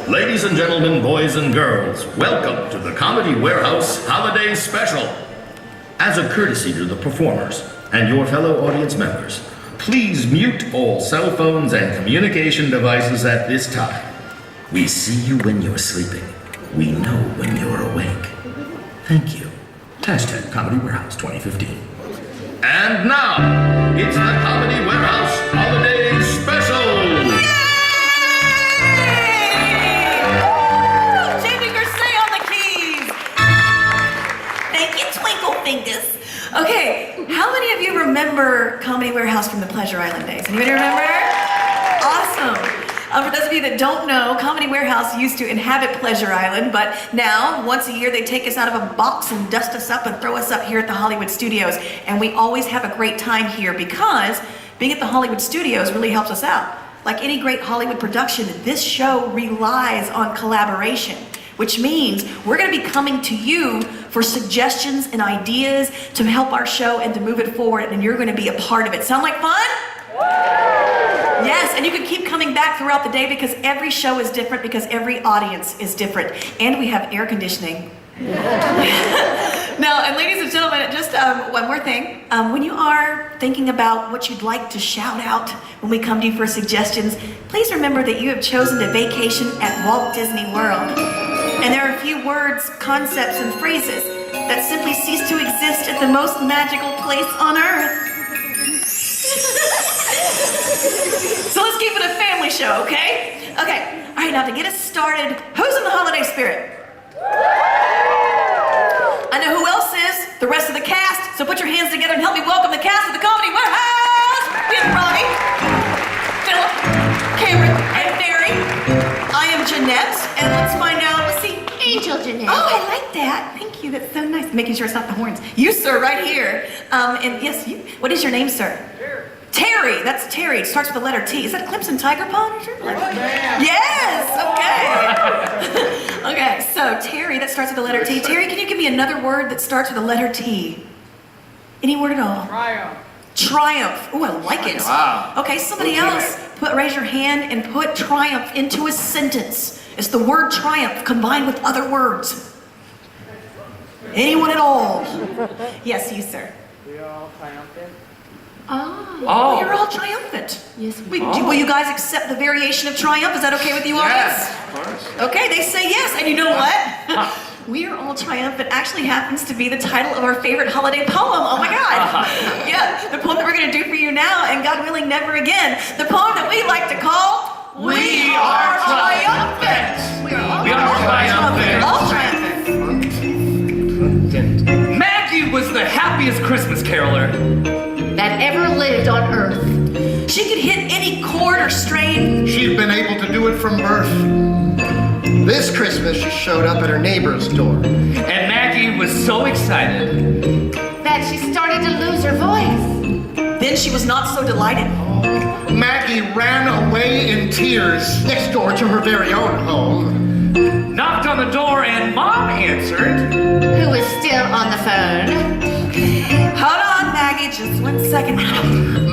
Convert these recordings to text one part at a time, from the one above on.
Ladies and gentlemen, boys and girls, welcome to the Comedy Warehouse Holiday Special. As a courtesy to the performers and your fellow audience members, please mute all cell phones and communication devices at this time. We see you when you're sleeping. We know when you're awake. Thank you. Hashtag Comedy Warehouse 2015. And now, it's the Comedy Warehouse Holiday Special! Yay! Jamie Garcia on the keys! Thank you, Twinkle Fingers. Okay, how many of you remember Comedy Warehouse from the Pleasure Island days? Anybody remember? Awesome. For those of you that don't know, Comedy Warehouse used to inhabit Pleasure Island, but now, once a year, they take us out of a box and dust us up and throw us up here at the Hollywood Studios. And we always have a great time here because being at the Hollywood Studios really helps us out. Like any great Hollywood production, this show relies on collaboration, which means we're going to be coming to you for suggestions and ideas to help our show and to move it forward, and you're going to be a part of it. Sound like fun? Yes, and you can keep coming back throughout the day because every show is different because every audience is different. And we have air conditioning. Now, and ladies and gentlemen, just one more thing. When you are thinking about what you'd like to shout out when we come to you for suggestions, please remember that you have chosen to vacation at Walt Disney World. And there are a few words, concepts, and phrases that simply cease to exist at the most magical place on earth. So let's keep it a family show, okay? Okay, all right, now to get us started, who's in the holiday spirit? I know who else is, the rest of the cast, so put your hands together and help me welcome the cast of the Comedy Warehouse! We have Robbie, Philip, Cameron, and Barry. I am Jeanette, and let's find out, let's see. Angel Jeanette. Oh, I like that. Thank you, that's so nice. Making sure it's not the horns. You, sir, right here. And yes, you, what is your name, sir? Terry, that's Terry. It starts with the letter T. Is that Clemson Tiger Pond? Yes, okay. Okay, so Terry, that starts with the letter T. Terry, can you give me another word that starts with the letter T? Any word at all? Triumph. Triumph. Oh, I like it. Wow. Okay, somebody else, raise your hand and put triumph into a sentence. It's the word triumph combined with other words. Anyone at all? Yes, you, sir. We are all triumphant. Oh, you're all triumphant. Yes, Will you guys accept the variation of triumph? Is that okay with you, audience? Yes, of course. Okay, they say yes, and you know what? We are all triumphant actually happens to be the title of our favorite holiday poem. Oh my God. Yeah, the poem that we're going to do for you now, and God willing, never again. The poem that we like to call, We Are Triumphant. We are all triumphant. All triumphant. Maggie was the happiest Christmas caroler that ever lived on Earth. She could hit any chord or strain. She'd been able to do it from birth. This Christmas, she showed up at her neighbor's door. And Maggie was so excited That she started to lose her voice. Then she was not so delighted. Maggie ran away in tears next door to her very own home. knocked on the door, and Mom answered. Who was still on the phone. Hold on, Maggie, just 1 second.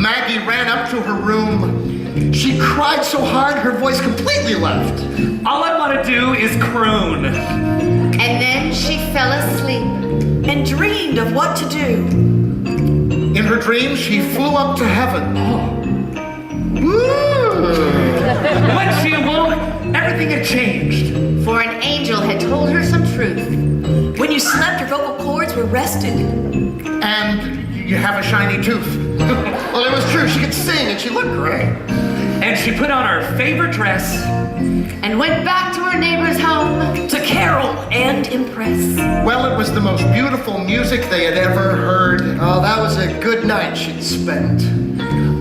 Maggie ran up to her room. She cried so hard her voice completely left. All I want to do is croon. And then she fell asleep. And dreamed of what to do. In her dream, she flew up to heaven. When she awoke, everything had changed. For an angel had told her some truth. When you slept, your vocal cords were rested. And you have a shiny tooth. Well, it was true. She could sing and she looked great. And she put on her favorite dress. And went back to her neighbor's home. To carol and impress. Well, it was the most beautiful music they had ever heard. Oh, that was a good night she'd spent.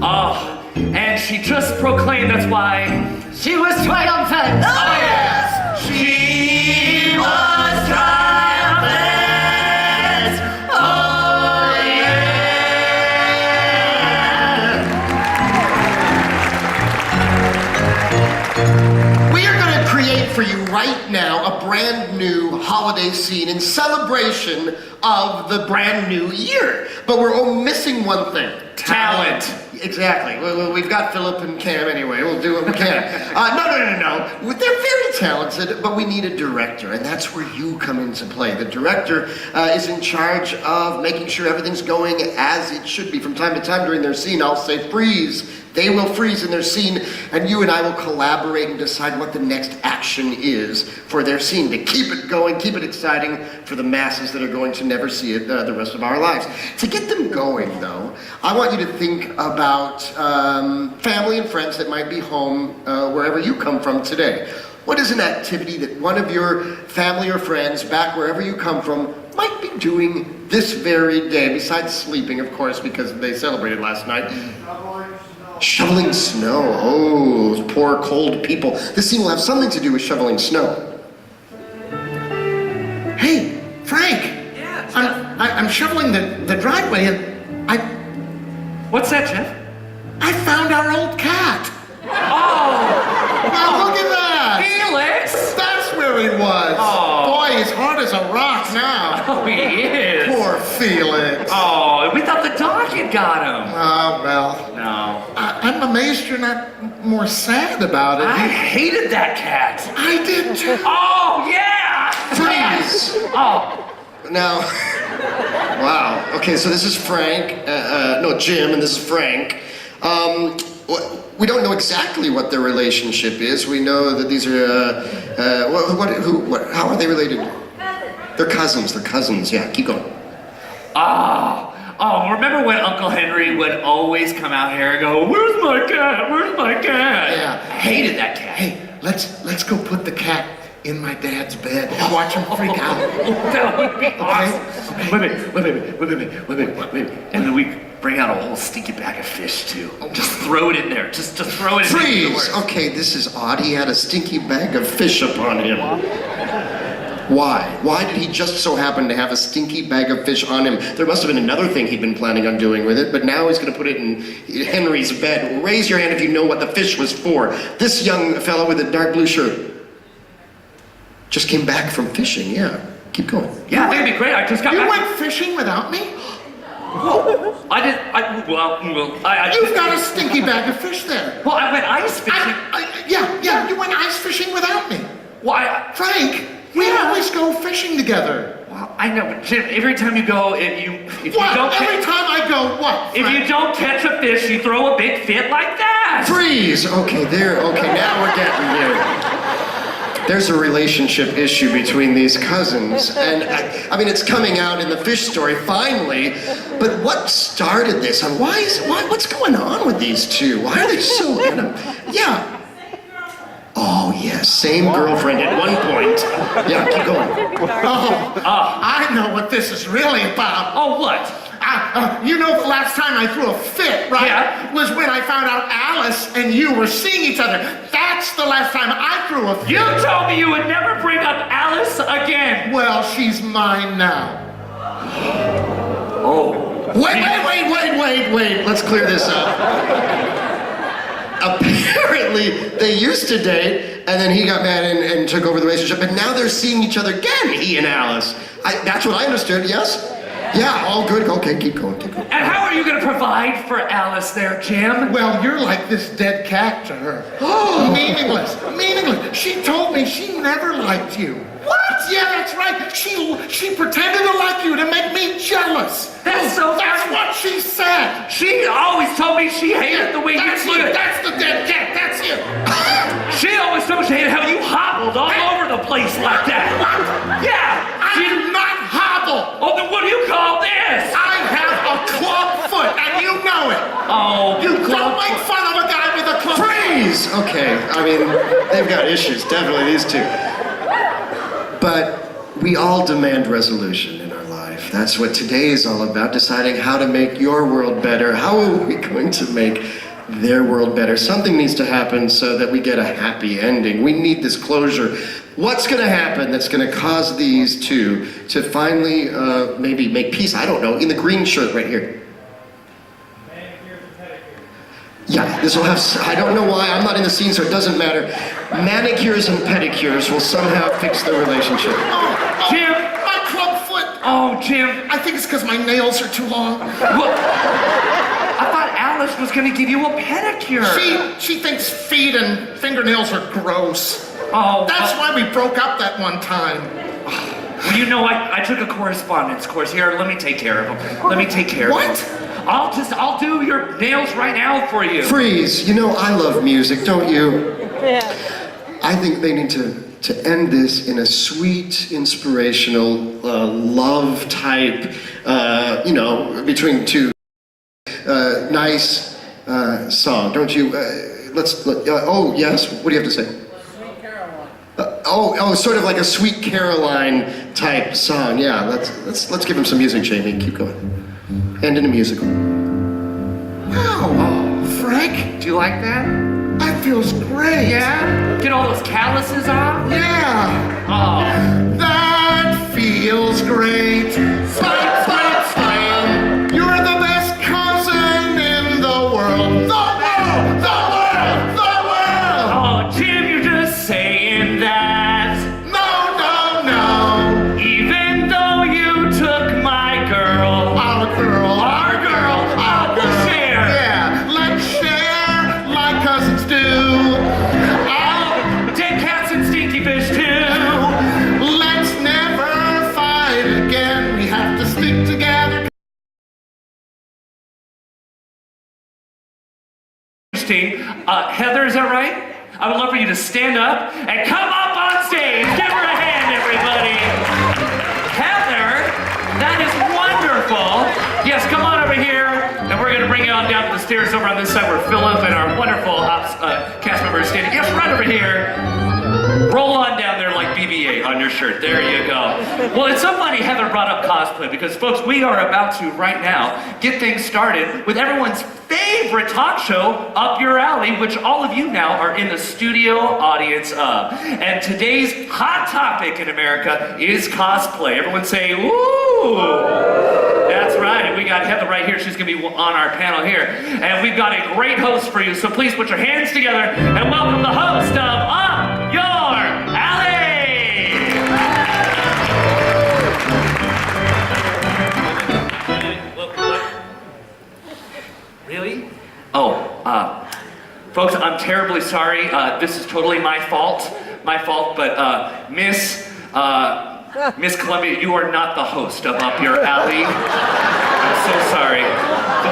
Oh, and she just proclaimed that's why She was triumphant. Oh, yes! she was triumphant. Oh, We are going to create for you right now a brand new holiday scene in celebration of the brand new year. But we're missing one thing. Talent. Exactly. We've got Philip and Cam anyway. We'll do what we can. No. They're very talented, but we need a director, and that's where you come into play. The director is in charge of making sure everything's going as it should be. From time to time during their scene, I'll say freeze. They will freeze in their scene, and you and I will collaborate and decide what the next action is for their scene to keep it going, keep it exciting for the masses that are going to never see it the rest of our lives. To get them going, though, I want you to think about family and friends that might be home wherever you come from today. What is an activity that one of your family or friends back wherever you come from might be doing this very day, besides sleeping, of course, because they celebrated last night? Shoveling snow. Oh, those poor cold people. This scene will have something to do with shoveling snow. Hey, Frank. Yeah. I'm shoveling the driveway and What's that, Jeff? I found our old cat. Oh, Now look at that. Felix! That's where he was. Oh. Boy, he's hard as a rock now. Oh, he is. Poor Felix. Oh, we thought the dog had got him. Oh, well. No. I'm amazed you're not more sad about it. I hated that cat. I did too. Oh, yeah! Freeze! Oh, Now, wow. Okay, so this is Frank. Jim, and this is Frank. We don't know exactly what their relationship is. We know that these are, how are they related? They're cousins. They're cousins. Yeah, keep going. Oh, remember when Uncle Henry would always come out here and go, "Where's my cat? Where's my cat?" Yeah. Hated that cat. Hey, let's go put the cat in my dad's bed and watch him freak out. That would be awesome. Wait a minute. And then we bring out a whole stinky bag of fish too. Just throw it in there. Just throw it in there. Freeze! Okay, this is odd. He had a stinky bag of fish upon him. Why? Why did he just so happen to have a stinky bag of fish on him? There must have been another thing he'd been planning on doing with it, but now he's going to put it in Henry's bed. Raise your hand if you know what the fish was for. This young fellow with a dark blue shirt just came back from fishing, yeah. Keep going. Yeah, that'd be great. I just got You back. went fishing without me? I did. I You've got a stinky bag of fish there. Well, I went ice fishing. Yeah, you went ice fishing without me. Why? Frank, we always go fishing together. Well, I know, but Jim, every time you go, if you What? don't Every time I go, what? if you don't catch a fish, you throw a big fit like that. Freeze! Okay, now we're getting there. There's a relationship issue between these cousins, and I mean, it's coming out in the fish story finally, but what started this? And what's going on with these two? Why are they so, yeah. Oh, yes, same girlfriend at one point. Yeah, keep going. I know what this is really about. Oh, what? You know, the last time I threw a fit, right? Yeah. Was when I found out Alice and you were seeing each other. That's the last time I threw a fit. You told me you would never bring up Alice again. Well, she's mine now. Oh. Wait. Let's clear this up. Apparently, they used to date, and then he got mad and took over the relationship, but now they're seeing each other again, he and Alice. That's what I understood, yes? Yeah, all good. Okay, keep going. And how are you going to provide for Alice there, Jim? Well, you're like this dead cat to her. Meaningless. She told me she never liked you. What? Yeah, that's right. She pretended to like you to make me jealous. That's so That's funny. what she said. She always told me she hated the way That's you you. looked. That's the dead cat. That's you. She always told me she hated how you hobbled all over the place like that. Yeah. I do not hobble. Oh, then what do you call this? I have a club foot, and you know it. Oh, Don't make fun of a guy with a club foot. Freeze! Okay, I mean, they've got issues, definitely these two. But we all demand resolution in our life. That's what today is all about, deciding how to make your world better. How are we going to make their world better? Something needs to happen so that we get a happy ending. We need this closure. What's going to happen that's going to cause these two to finally maybe make peace? I don't know. In the green shirt right here. Yeah, this will have, I don't know why, I'm not in the scene, so it doesn't matter. Manicures and pedicures will somehow fix the relationship. Jim. My club foot. Oh, Jim. I think it's because my nails are too long. Well, I thought Alice was gonna give you a pedicure. She thinks feet and fingernails are gross. Oh, That's why we broke up that one time. well, you know, I took a correspondence course. Here, let me take care of them. Let me take care of What? them. I'll do your nails right now for you. Freeze. You know I love music, don't you? I think they need to end this in a sweet, inspirational, love type, between two nice song, don't you? Oh, yes, what do you have to say? Sort of like a Sweet Caroline type song. Yeah, let's give him some music, Jamie. Keep going. End in a musical. Wow, Frank, Do you like that? that feels great. Yeah? Get all those calluses off? Yeah, Oh. that feels great. Slam, slam, slam. You're the best cousin in the world. The world, the world, the world. Oh, Jim, you're just saying that. No, no, no. Even though you took my girl. Our girl, our girl, our We'll girl. share. Yeah, let's share like cousins do. Oh, take cats and stinky fish too. Let's never fight again. We have to stick together. Heather, is that right? I would love for you to stand up and come up on stage. Give her a hand, everybody. Heather, that is wonderful. Yes, come on over here, and we're going to bring you on down to the stairs over on this side where Philip and our wonderful cast members are standing. Yes, right over here. Roll on down there like BB-8 on your shirt. There you go. Well, it's so funny Heather brought up cosplay because, folks, we are about to, right now, get things started with everyone's favorite talk show, Up Your Alley, which all of you now are in the studio audience of. And today's hot topic in America is cosplay. Everyone say, ooh! That's right, and we got Heather right here. She's gonna be on our panel here. And we've got a great host for you, so please put your hands together and welcome the host of Up Your Alley! Really? Oh, folks, I'm terribly sorry. This is totally my fault, but Miss Columbia, you are not the host of Up Your Alley. I'm so sorry.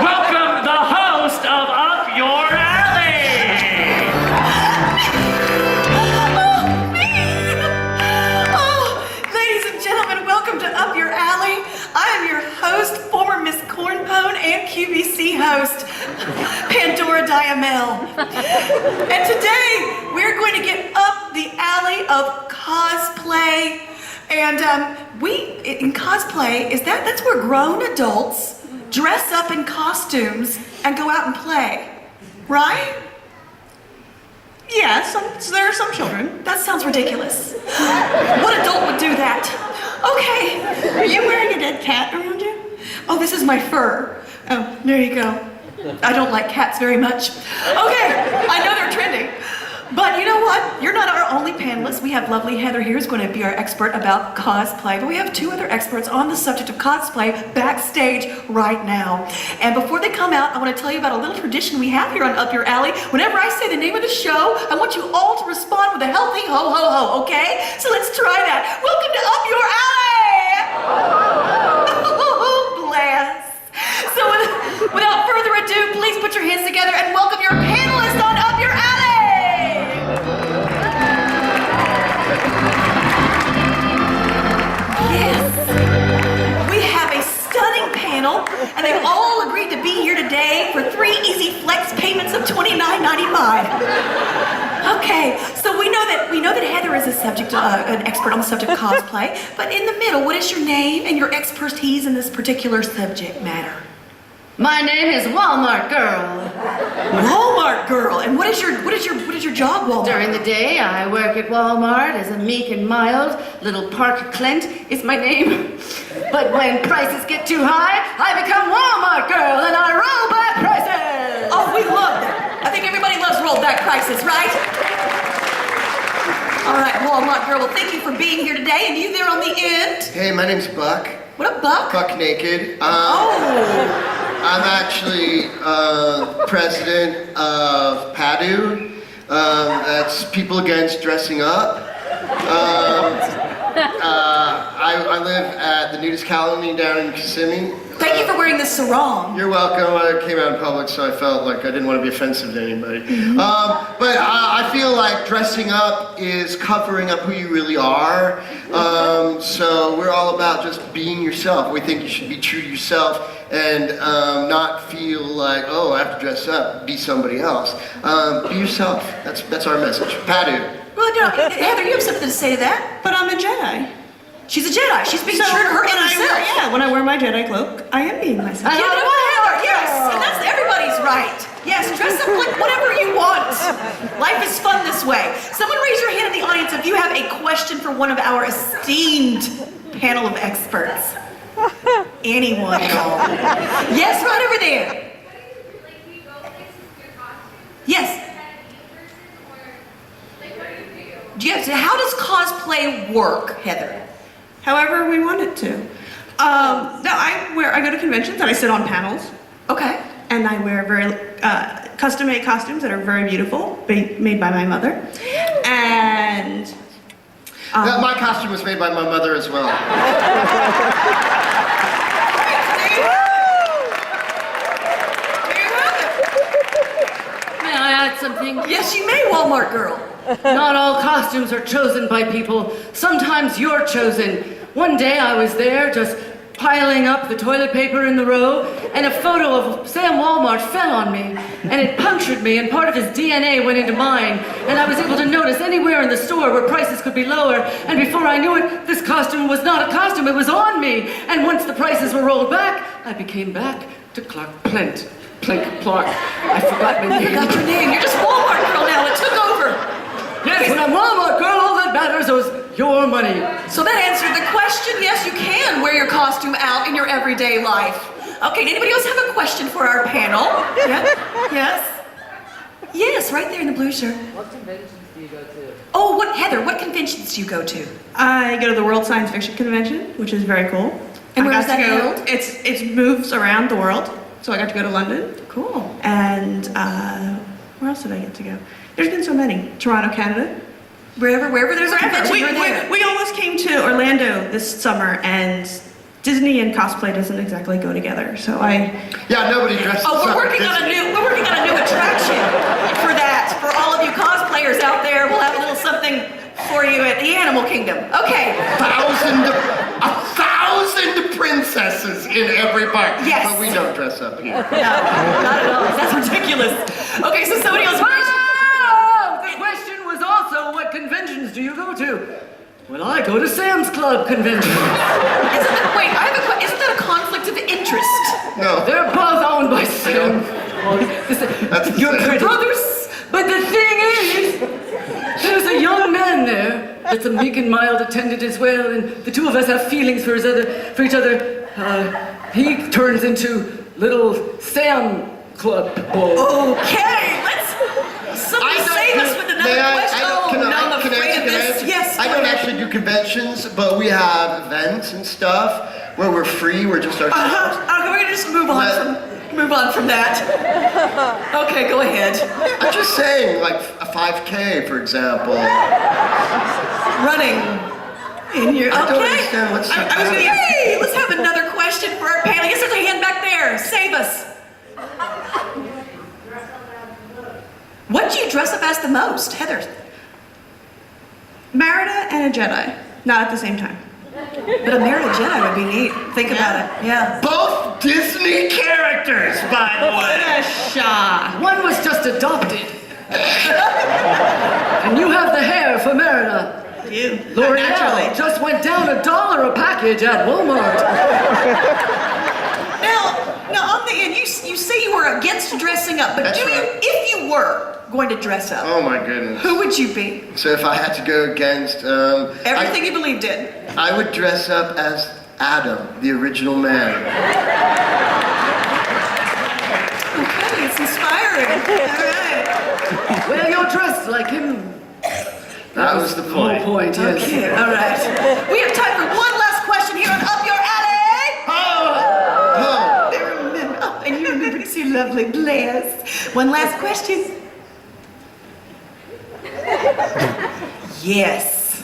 Welcome the host of Up Your Alley! Oh, me! Oh, ladies and gentlemen, welcome to Up Your Alley. I am your host, former Miss Cornpone and QVC host, Pandora Diamel. And today, we're going to get up the alley of cosplay. And in cosplay, that's where grown adults dress up in costumes and go out and play, right? Yeah, there are some children. That sounds ridiculous. What adult would do that? Okay. Are you wearing a dead cat around you? Oh, this is my fur. Oh, there you go. I don't like cats very much. Okay, I know they're trending. But you know what? You're not our only panelist. We have lovely Heather here who's going to be our expert about cosplay. But we have two other experts on the subject of cosplay backstage right now. And before they come out, I want to tell you about a little tradition we have here on Up Your Alley. Whenever I say the name of the show, I want you all to respond with a healthy ho ho ho, okay? So let's try that. Welcome to Up Your Alley! Oh, bless. So without further ado, please put your hands together and welcome your panelists on Up Your Alley! Yes, we have a stunning panel, and they've all agreed to be here today for 3 easy flex payments of $29.95. Okay, so we know that Heather is an expert on the subject of cosplay, but in the middle, what is your name and your expertise in this particular subject matter? My name is Walmart Girl. Walmart girl, and what is your job, Walmart? During the day, I work at Walmart as a meek and mild little Parker Clint is my name. But when prices get too high, I become Walmart Girl and I roll back prices. Oh, we love that. I think everybody loves rollback prices, right? All right, Walmart girl. Well, thank you for being here today. And you there on the end? Hey, my name's Buck. What a buck. Buck naked. Oh. I'm actually president of PADU. That's People Against Dressing Up. I live at the Nudist Colony down in Kissimmee. Thank you for wearing this sarong. You're welcome. I came out in public, so I felt like I didn't want to be offensive to anybody. But I feel like dressing up is covering up who you really are. So we're all about just being yourself. We think you should be true to yourself and not feel like, oh, I have to dress up, be somebody else. Be yourself. That's our message. Padu. Well, no, Heather, you have something to say to that. But I'm a Jedi. She's a Jedi. She's being true to her when inner self. when I wear my Jedi cloak, I am being myself. Give it up for Heather, yes. And that's everybody's right. Yes, dress up like whatever you want. Life is fun this way. Someone raise your hand in the audience if you have a question for one of our esteemed panel of experts. Anyone at all. Yes, right over there. Yes. Yes, how does cosplay work, Heather? However we want it to. No, I go to conventions and I sit on panels. Okay. And I wear very custom-made costumes that are very beautiful, made by my mother. And My costume was made by my mother as well. May I add something? Yes, you may, Walmart girl. Not all costumes are chosen by people. Sometimes you're chosen. One day I was there just piling up the toilet paper in the row, and a photo of Sam Walmart fell on me, and it punctured me, and part of his DNA went into mine, and I was able to notice anywhere in the store where prices could be lower, and before I knew it, this costume was not a costume, it was on me, and once the prices were rolled back, I became back to Clark Plink. I forgot my name. You got your name. You're just Walmart girl now. It took over. Yes, when I'm Walmart girl, all that matters is your money. So that answered the question. Yes, you can wear your costume out in your everyday life. Okay, anybody else have a question for our panel? Yeah? Yes? Yes, right there in the blue shirt. What conventions do you go to? Oh, Heather, what conventions do you go to? I go to the World Science Fiction Convention, which is very cool. And I where is got that to go- held? It moves around the world, so I got to go to London. Cool. And where else did I get to go? There's been so many. Toronto, Canada. Wherever there's a convention, We you're there. almost came to Orlando this summer, and Disney and cosplay doesn't exactly go together. So Yeah, nobody dresses Oh, up. we're working on a new attraction for that. For all of you cosplayers out there, we'll have a little something for you at the Animal Kingdom. Okay. 1,000 princesses in every park. Yes. But we don't dress up here. No, not at all. That's ridiculous. Okay, so somebody else. Oh, the question was also, what conventions do you go to? Well, I go to Sam's Club convention. Isn't that a conflict of interest? No. They're both owned by Sam. That's the You're same. brothers. But the thing is, there's a young man there that's a meek and mild attendant as well, and the two of us have feelings for each other. He turns into little Sam Club boy. Okay, somebody save us with another question. I'm afraid of this. Yes, I go don't ahead. actually do conventions, but we have events and stuff where we're free. We're just ourselves. Okay, we're gonna just move on from that. Okay, go ahead. I'm just saying, like a 5K, for example. Running in your. I Okay. don't understand what's so I was gonna. bad. Hey, let's have another question for our panel. Yes, there's a hand back there. Save us. What do you dress up as the most, Heather? Merida and a Jedi, not at the same time. But a Married Jedi would be neat. Think about it. Yeah. Both Disney characters, by the way. One was just adopted. And you have the hair for Merida. You. L'Oreal Naturally. just went down $1 a package at Walmart. Now on the end, you say you were against dressing up, but That's right. if you were going to dress up, Oh my goodness. who would you be? So if I had to go against, Everything you believed in. I would dress up as Adam, the original man. Okay, it's inspiring. All right. Well, you're dressed like him. That was the The whole point. point, yes. Okay, all right. We have time for one last question here on Up Your Alley. Oh! And One last question. Yes.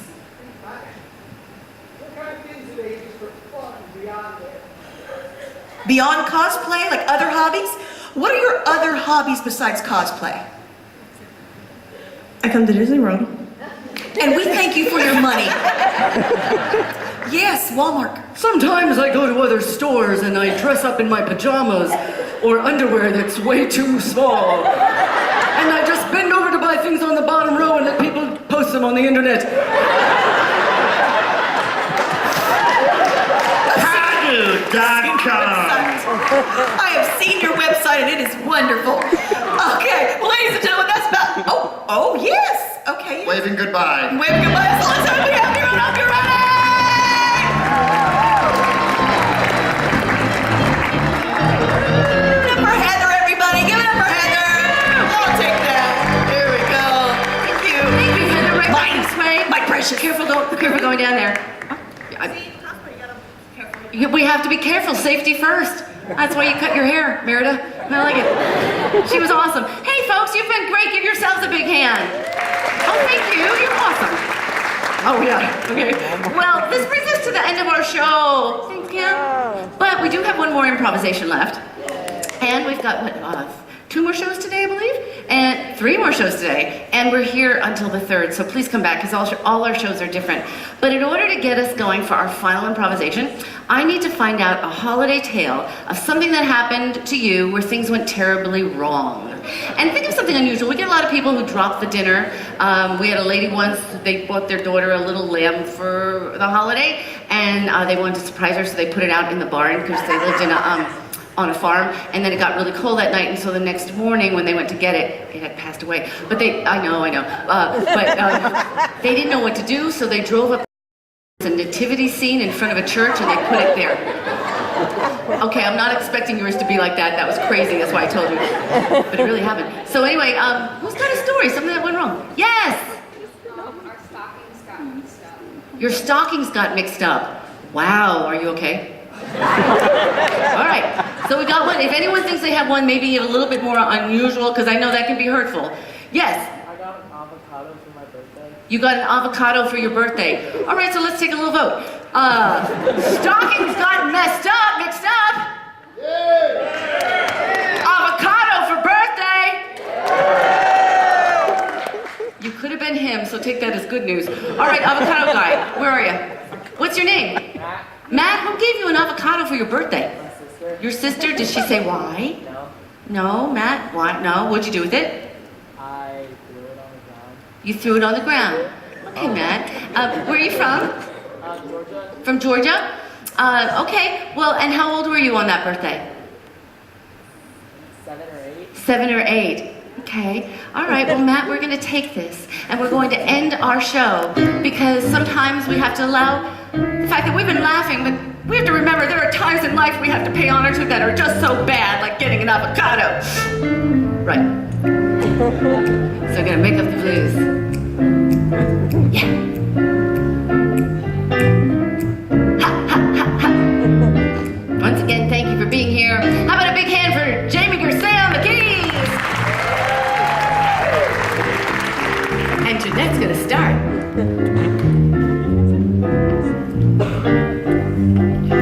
Beyond cosplay, like other hobbies? What are your other hobbies besides cosplay? I come to Disney World. And we thank you for your money. Yes, Walmart. Sometimes I go to other stores and I dress up in my pajamas or underwear that's way too small. And I just bend over to buy things on the bottom row and let people post them on the internet. Padu.com. I have seen your website and it is wonderful. Okay, ladies and gentlemen, that's about. Oh, yes. Okay. Waving goodbye. Waving goodbye. That's all the time we have. Give it up. You're ready. Give it up for Heather, everybody. Give it up for Heather. I'll take that. There we go. Thank you. Thank you, Heather. Right back this way. My precious. Careful going down there. We have to be careful. Safety first. That's why you cut your hair, Merida. I like it. She was awesome. Hey, folks, you've been great. Give yourselves a big hand. Oh, thank you. You're awesome. Oh, yeah. Okay. Well, this brings us to the end of our show. Thanks, Kim. But we do have one more improvisation left. And we've got, 2 more shows today, I believe? And 3 more shows today. And we're here until the 3rd, so please come back, because all our shows are different. But in order to get us going for our final improvisation, I need to find out a holiday tale of something that happened to you where things went terribly wrong. And think of something unusual. We get a lot of people who drop the dinner. We had a lady once, they bought their daughter a little lamb for the holiday, and they wanted to surprise her, so they put it out in the barn because they lived in on a farm, and then it got really cold that night, and so the next morning when they went to get it, it had passed away. But I know, but they didn't know what to do, so they drove up a nativity scene in front of a church, and they put it there. Okay, I'm not expecting yours to be like that. That was crazy, that's why I told you. But it really happened. So anyway, who's got a story, something that went wrong? Yes! Our stockings got mixed up. Your stockings got mixed up. Wow, are you okay? All right, so we got one. If anyone thinks they have one maybe a little bit more unusual, because I know that can be hurtful. Yes? I got an avocado for my birthday. You got an avocado for your birthday. All right, so let's take a little vote. Stockings got mixed up. Avocado for birthday. You could have been him, so take that as good news. All right, avocado guy, where are you? What's your name? Matt, who gave you an avocado for your birthday? My sister. Your sister? Did she say why? No. No, Matt, why? No, what'd you do with it? I threw it on the ground. You threw it on the ground. Okay, Matt. Where are you from? Georgia. From Georgia? Okay, well, and how old were you on that birthday? 7 or 8. 7 or 8. Okay. All right, well, Matt, we're going to take this, and we're going to end our show, because sometimes we have to allow the fact that we've been laughing, but we have to remember there are times in life we have to pay honor to that are just so bad, like getting an avocado. Right. So we're gonna make up the blues. Yeah. Ha, ha, ha, ha. Once again, thank you for being here. How about a big hand for Jamie Gersay on the keys? And Jeanette's gonna start.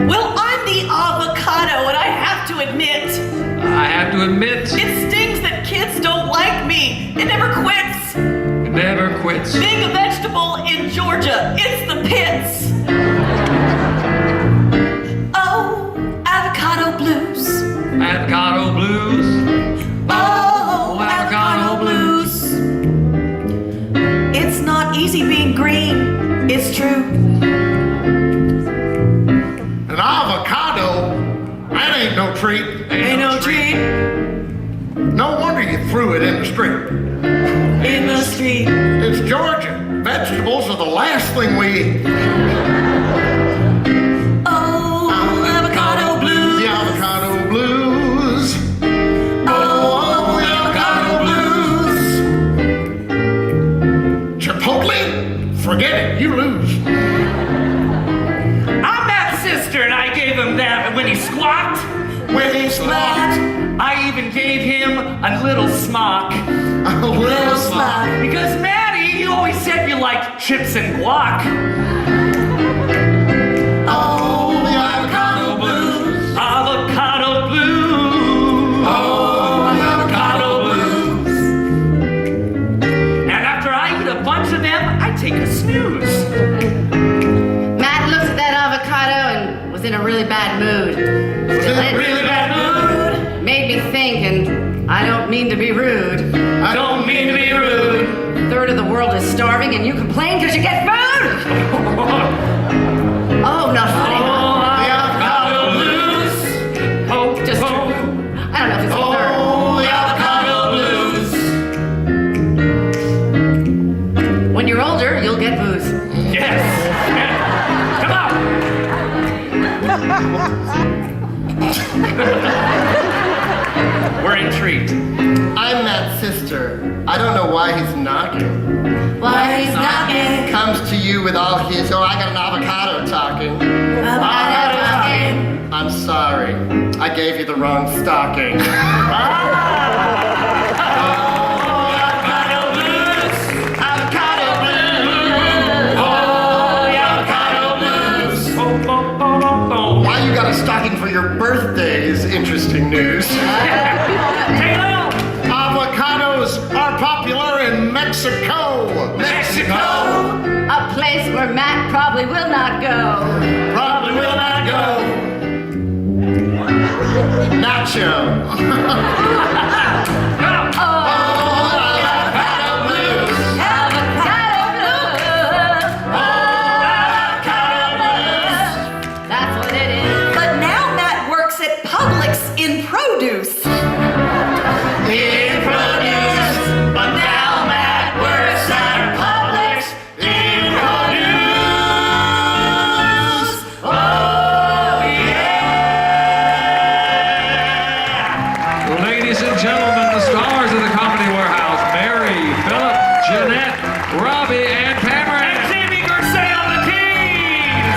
Well, I'm the avocado, and I have to admit, it stings that kids don't like me. It never quits. It never quits. Being a vegetable in Georgia, it's the pits. Oh, avocado blues. Avocado blues. Oh, avocado blues. It's not easy being green, it's true. An avocado? That ain't no treat. Ain't no treat No wonder you threw it in the street. in the street. It's Georgia. Vegetables are the last thing we eat. Oh, avocado blues. The avocado blues. Oh, the avocado blues. Chipotle? Forget it. You lose. I'm Matt's sister, and I gave him that when he squawked. When he slapped. I even gave him a little smock. A little smock. Because Maddie, you always said you liked chips and guac. Oh, the avocado blues. Avocado blues. Oh, the avocado blues. And after I eat a bunch of them, I take a snooze. Matt looked at that avocado and was in a really bad mood. Really bad mood. Made me think, and I don't mean to be rude. I don't mean to be rude. A third of the world is starving and you complain because you get food? Oh, not funny, huh? The avocado blues. Oh, Just oh. I don't know if it's a third. Oh, the avocado blues. When you're older, you'll get booze. Yes. Come on. We're intrigued. I'm Matt's sister. I don't know why he's knocking. Why he's knocking? Comes to you with all his, oh, I got an avocado talking. I'm sorry. I gave you the wrong stocking. Avocado blues. Avocado blues. Oh, the avocado blues. Oh, oh, oh, oh. Why you got a stocking for your birthday is interesting news. Take it out. Avocados are popular in Mexico. Mexico. A place where Matt probably will not go. Probably will not go. Nacho. Avocado blues. That's what it is. But now Matt works at Publix in produce. In produce, but now Matt works at Publix in produce. Oh yeah! Ladies and gentlemen, the stars of the Comedy Warehouse, Mary, Philip, Jeanette, Robbie, and Cameron. And Jamie Gursey on the keys.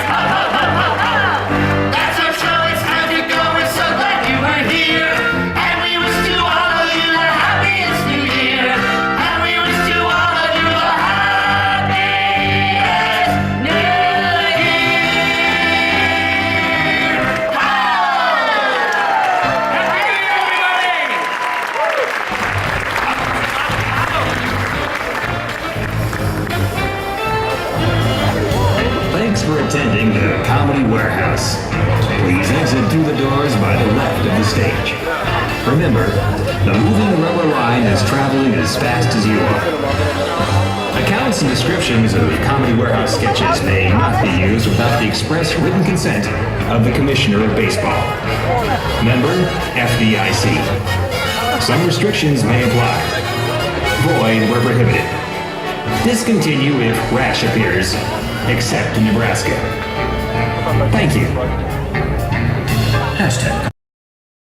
That's our show. It's time to go. We're so glad you were here, and we wish to all of you the happiest New Year. And we wish to all of you the happiest New Year. Happy New Year, everybody! Thanks for attending the Comedy Warehouse. Please exit through the doors by the left of the stage. Remember, the moving rubber line is traveling as fast as you are. Accounts and descriptions of Comedy Warehouse sketches may not be used without the express written consent of the Commissioner of Baseball. Member, FDIC. Some restrictions may apply. Void where prohibited. Discontinue if rash appears, except in Nebraska. Thank you. Hashtag